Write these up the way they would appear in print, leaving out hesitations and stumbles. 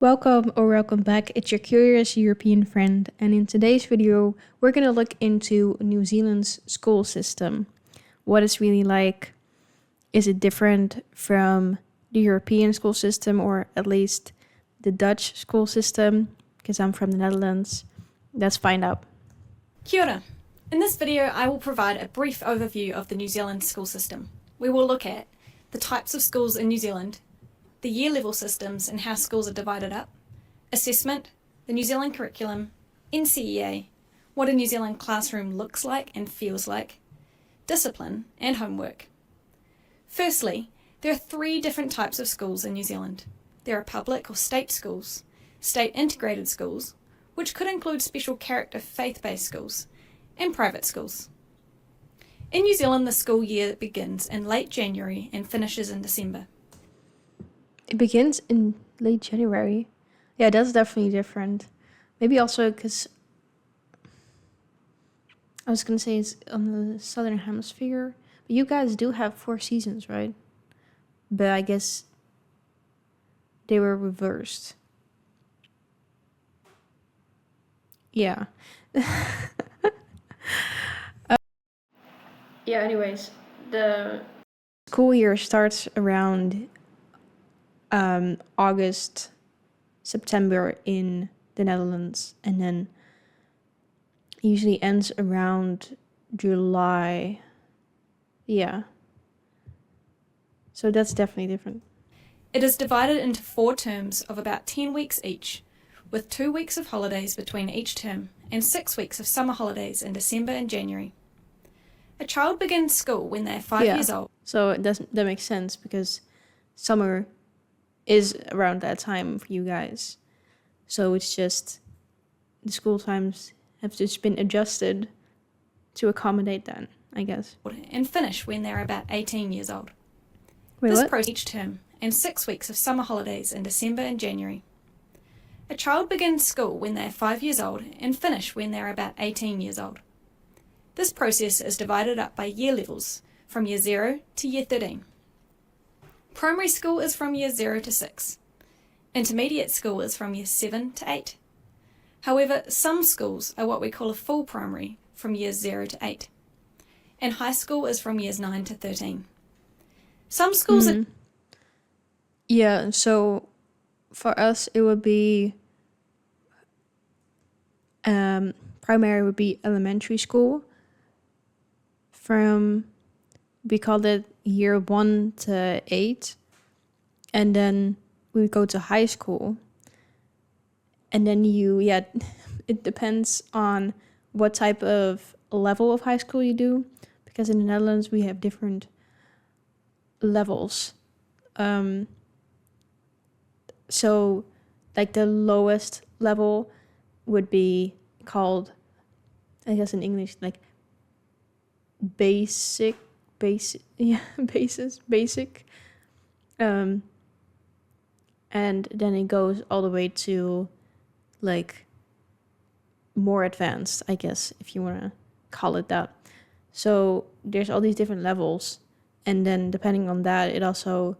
Welcome or welcome back, it's your curious European friend, and in today's video we're going to look into New Zealand's school system. What it's really like. Is it different from the European school system, or at least the Dutch school system? Because I'm from the Netherlands. Let's find out. Kia ora. In this video I will provide a brief overview of the New Zealand school system. We will look at the types of schools in New Zealand, the year level systems and how schools are divided up, assessment, the New Zealand curriculum, NCEA, what a New Zealand classroom looks like and feels like, discipline and homework. Firstly, there are 3 different types of schools in New Zealand. There are public or state schools, state integrated schools, which could include special character faith-based schools, and private schools. In New Zealand, the school year begins in late January and finishes in December. It begins in late January. Yeah, that's definitely different. Maybe also because I was going to say it's on the southern hemisphere. But you guys do have 4 seasons, right? But I guess they were reversed. Yeah. Yeah, anyways, the school year starts around August, September in the Netherlands, and then usually ends around July. Yeah. So that's definitely different. It is divided into 4 terms of about 10 weeks each, with 2 weeks of holidays between each term and 6 weeks of summer holidays in December and January. A child begins school when they are 5 years old. So that makes sense because summer is around that time for you guys. So it's just the school times have just been adjusted to accommodate that, I guess. And finish when they're about 18 years old. Wait, This what? process each term and 6 weeks of summer holidays in December and January. A child begins school when they are 5 years old and finish when they are about 18 years old. This process is divided up by year levels from year 0 to year 13. Primary school is from year 0 to 6. Intermediate school is from year 7 to 8. However, some schools are what we call a full primary from years 0 to 8. And high school is from years 9 to 13. Some schools are... Yeah, so for us it would be primary would be elementary school. We called it year 1 to 8, and then we would go to high school, and then it depends on what type of level of high school you do, because in the Netherlands we have different levels. So like the lowest level would be called, I guess in English, like basic. And then it goes all the way to like more advanced, I guess, if you want to call it that. So there's all these different levels, and then depending on that, it also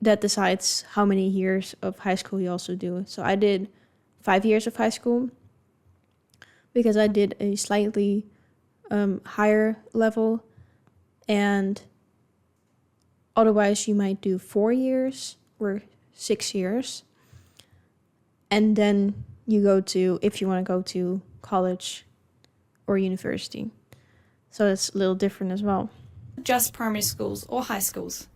that decides how many years of high school you also do. So I did 5 years of high school because I did a slightly higher level, and otherwise you might do 4 years or 6 years, and then you go to, if you want to go to college or university. So it's a little different as well. Just primary schools or high schools,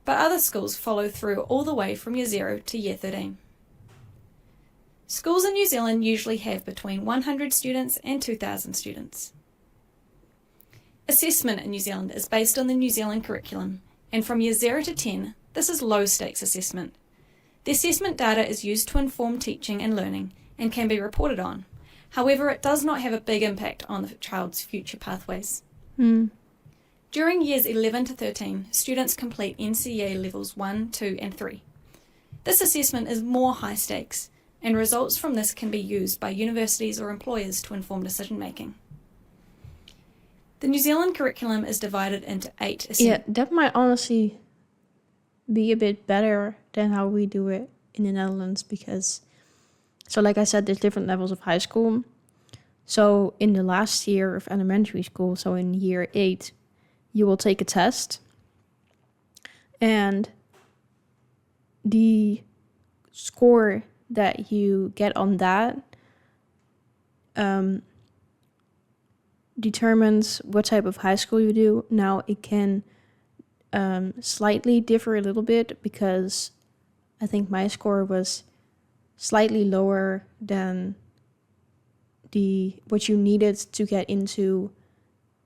but other schools follow through all the way from year 0 to year 13. Schools in New Zealand usually have between 100 students and 2,000 students. Assessment in New Zealand is based on the New Zealand curriculum, and from year 0 to 10, this is low stakes assessment. The assessment data is used to inform teaching and learning and can be reported on. However, it does not have a big impact on the child's future pathways. During years 11 to 13, students complete NCEA levels 1, 2 and 3. This assessment is more high stakes, and results from this can be used by universities or employers to inform decision making. The New Zealand curriculum is divided into 8 Yeah, that might honestly be a bit better than how we do it in the Netherlands because, so like I said, there's different levels of high school. So in the last year of elementary school, so in year 8, you will take a test. And the score that you get on that determines what type of high school you do. Now, it can slightly differ a little bit because I think my score was slightly lower than what you needed to get into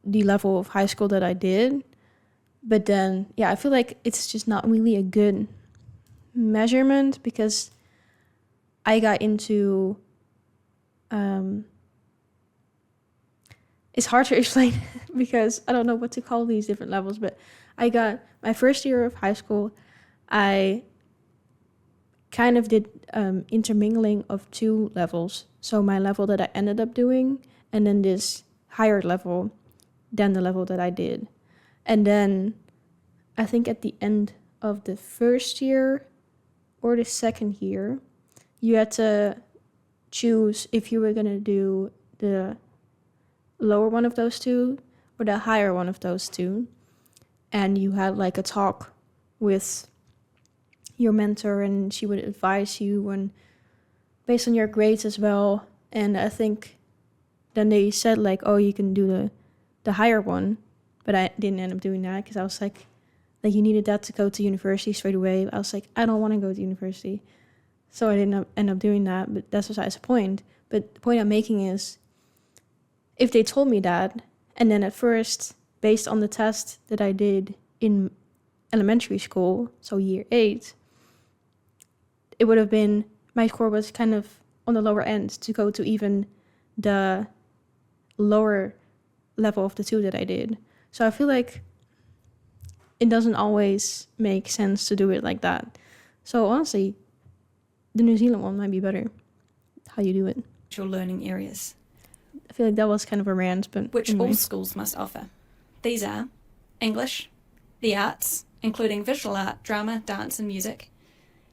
the level of high school that I did. But then, yeah, I feel like it's just not really a good measurement because I got into it's hard to explain because I don't know what to call these different levels, but I got my first year of high school, I kind of did intermingling of 2 levels. So my level that I ended up doing, and then this higher level than the level that I did. And then I think at the end of the first year or the second year, you had to choose if you were going to do the lower one of those 2 or the higher one of those 2. And you had like a talk with your mentor and she would advise you and based on your grades as well. And I think then they said like, oh, you can do the higher one. But I didn't end up doing that because I was like you needed that to go to university straight away. I was like, I don't want to go to university. So I didn't end up doing that, but that's besides the point. But the point I'm making is, if they told me that, and then at first, based on the test that I did in elementary school, so year 8, it would have been, my score was kind of on the lower end to go to even the lower level of the 2 that I did. So I feel like it doesn't always make sense to do it like that. So honestly, the New Zealand one might be better, how you do it. Learning areas. I feel like that was kind of a rant, but which anyway. all schools must offer. These are English, the arts, including visual art, drama, dance and music,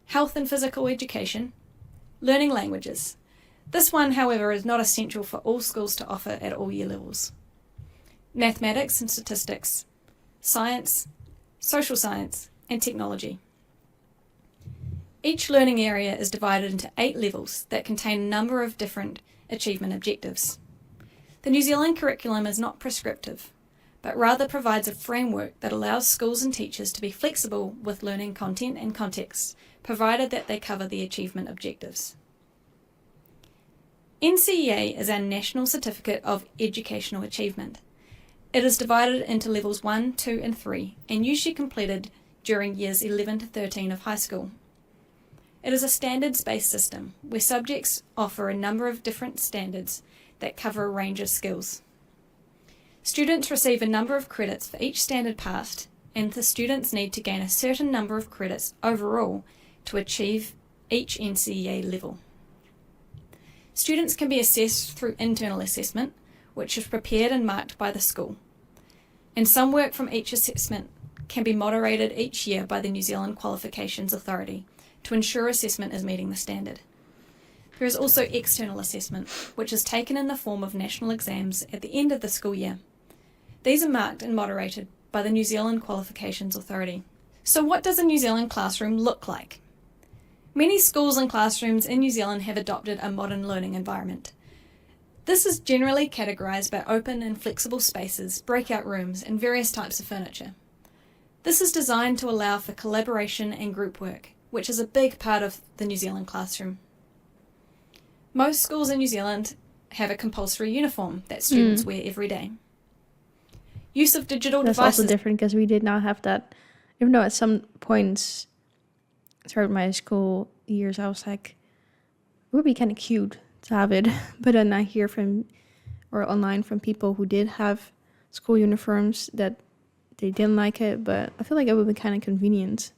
health and physical education, learning languages. This one, however, is not essential for all schools to offer at all year levels. Mathematics and statistics, science, social science and technology. Each learning area is divided into 8 levels that contain a number of different achievement objectives. The New Zealand curriculum is not prescriptive, but rather provides a framework that allows schools and teachers to be flexible with learning content and context, provided that they cover the achievement objectives. NCEA is our National Certificate of Educational Achievement. It is divided into levels 1, 2 and 3 and usually completed during years 11 to 13 of high school. It is a standards-based system where subjects offer a number of different standards that cover a range of skills. Students receive a number of credits for each standard passed, and the students need to gain a certain number of credits overall to achieve each NCEA level. Students can be assessed through internal assessment, which is prepared and marked by the school, and some work from each assessment can be moderated each year by the New Zealand Qualifications Authority to ensure assessment is meeting the standard. There is also external assessment, which is taken in the form of national exams at the end of the school year. These are marked and moderated by the New Zealand Qualifications Authority. So what does a New Zealand classroom look like? Many schools and classrooms in New Zealand have adopted a modern learning environment. This is generally categorised by open and flexible spaces, breakout rooms, and various types of furniture. This is designed to allow for collaboration and group work, which is a big part of the New Zealand classroom. Most schools in New Zealand have a compulsory uniform that students wear every day. Use of digital devices. That's also different because we did not have that. Even though at some points throughout my school years, I was like, it would be kind of cute to have it. But then I hear from, or online from people who did have school uniforms that they didn't like it. But I feel like it would be kind of convenient.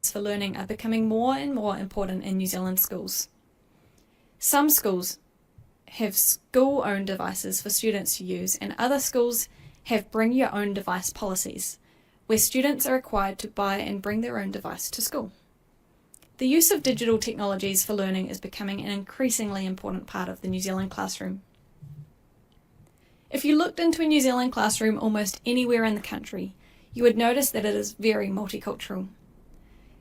For learning are becoming more and more important in New Zealand schools. Some schools have school-owned devices for students to use, and other schools have bring-your-own device policies, where students are required to buy and bring their own device to school. The use of digital technologies for learning is becoming an increasingly important part of the New Zealand classroom. If you looked into a New Zealand classroom almost anywhere in the country, you would notice that it is very multicultural.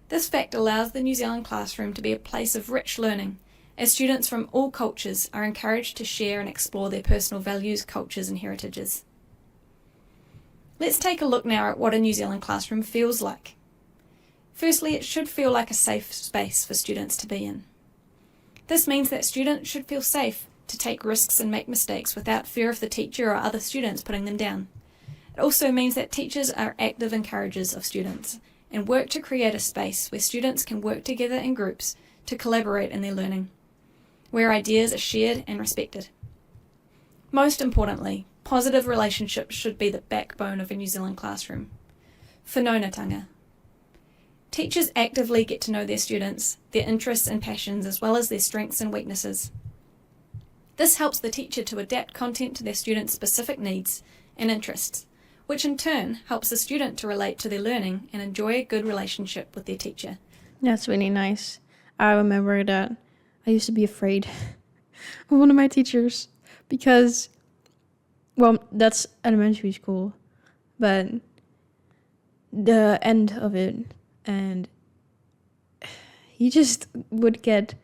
This fact allows the New Zealand classroom to be a place of rich learning, as students from all cultures are encouraged to share and explore their personal values, cultures and heritages. Let's take a look now at what a New Zealand classroom feels like. Firstly, it should feel like a safe space for students to be in. This means that students should feel safe to take risks and make mistakes without fear of the teacher or other students putting them down. It also means that teachers are active encouragers of students and work to create a space where students can work together in groups to collaborate in their learning, where ideas are shared and respected. Most importantly, positive relationships should be the backbone of a New Zealand classroom. Whanaungatanga. Teachers actively get to know their students, their interests and passions, as well as their strengths and weaknesses. This helps the teacher to adapt content to their students' specific needs and interests, which in turn helps the student to relate to their learning and enjoy a good relationship with their teacher. That's really nice. I remember that I used to be afraid of one of my teachers because, well, that's elementary school, but the end of it, and he just would get,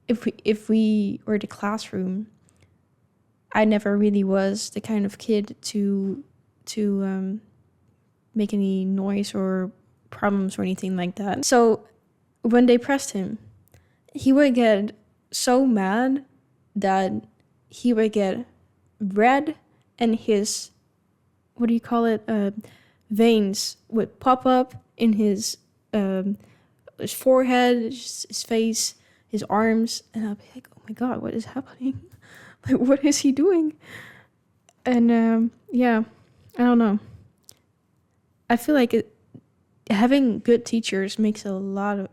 if we were the classroom, I never really was the kind of kid to make any noise or problems or anything like that. So when they pressed him, he would get so mad that he would get red, and his, what do you call it, veins would pop up in his forehead, his face, his arms, and I'll be like, oh my god, what is happening? Like, what is he doing? And yeah, I don't know. I feel like having good teachers makes a lot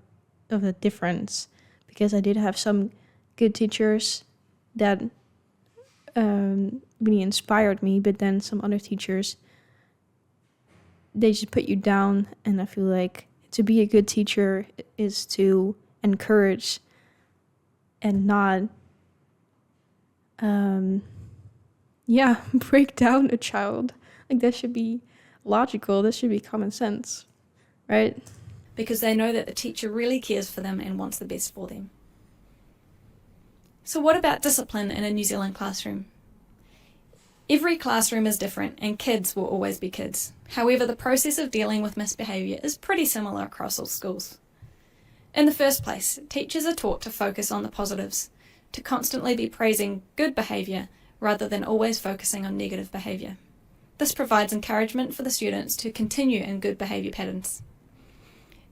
of a difference, because I did have some good teachers that really inspired me, but then some other teachers, they just put you down. And I feel like to be a good teacher is to encourage and not break down a child. Like, that should be logical, that should be common sense, right? Because they know that the teacher really cares for them and wants the best for them. So what about discipline in a New Zealand classroom? Every classroom is different, and kids will always be kids. However, the process of dealing with misbehaviour is pretty similar across all schools. In the first place, teachers are taught to focus on the positives, to constantly be praising good behaviour rather than always focusing on negative behaviour. This provides encouragement for the students to continue in good behaviour patterns.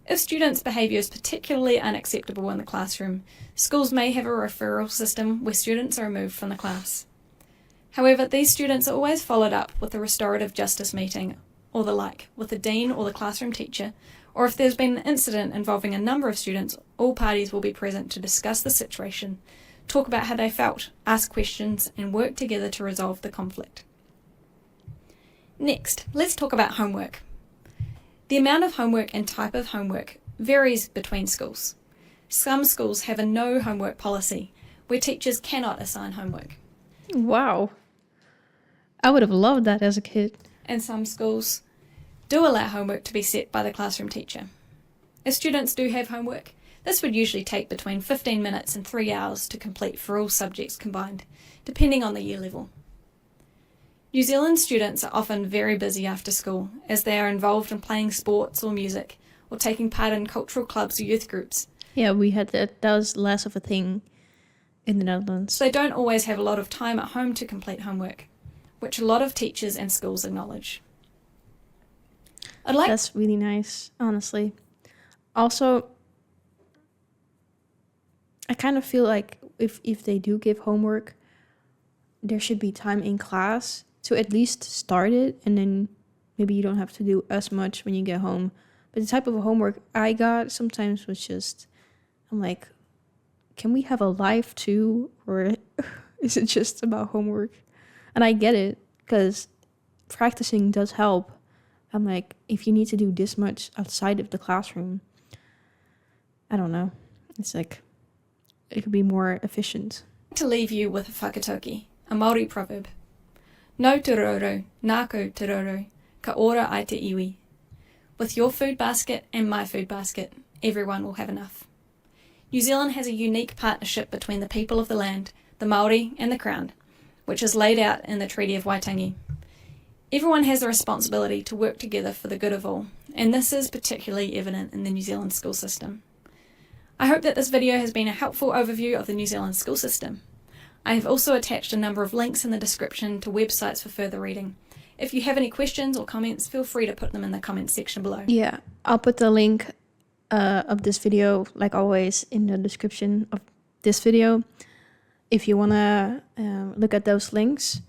If students' behaviour is particularly unacceptable in the classroom, schools may have a referral system where students are removed from the class. However, these students are always followed up with a restorative justice meeting or the like with the dean or the classroom teacher, or if there's been an incident involving a number of students, all parties will be present to discuss the situation, talk about how they felt, ask questions, and work together to resolve the conflict. Next, let's talk about homework. The amount of homework and type of homework varies between schools. Some schools have a no homework policy, where teachers cannot assign homework. Wow. I would have loved that as a kid. And some schools do allow homework to be set by the classroom teacher. If students do have homework, this would usually take between 15 minutes and 3 hours to complete for all subjects combined, depending on the year level. New Zealand students are often very busy after school, as they are involved in playing sports or music, or taking part in cultural clubs or youth groups. Yeah, we had that. That was less of a thing in the Netherlands. So they don't always have a lot of time at home to complete homework, which a lot of teachers and schools acknowledge. That's really nice, honestly. Also, I kind of feel like if they do give homework, there should be time in class to at least start it, and then maybe you don't have to do as much when you get home. But the type of homework I got sometimes was just, I'm like, can we have a life too? Or is it just about homework? And I get it, because practicing does help. I'm like, if you need to do this much outside of the classroom, I don't know. It's like, it could be more efficient. To leave you with a whakatauki, a Māori proverb. No te roro, nāko te roro, ka ora ai te iwi. With your food basket and my food basket, everyone will have enough. New Zealand has a unique partnership between the people of the land, the Māori and the Crown, which is laid out in the Treaty of Waitangi. Everyone has a responsibility to work together for the good of all, and this is particularly evident in the New Zealand school system. I hope that this video has been a helpful overview of the New Zealand school system. I have also attached a number of links in the description to websites for further reading. If you have any questions or comments, feel free to put them in the comments section below. Yeah, I'll put the link of this video, like always, in the description of this video if you want to look at those links.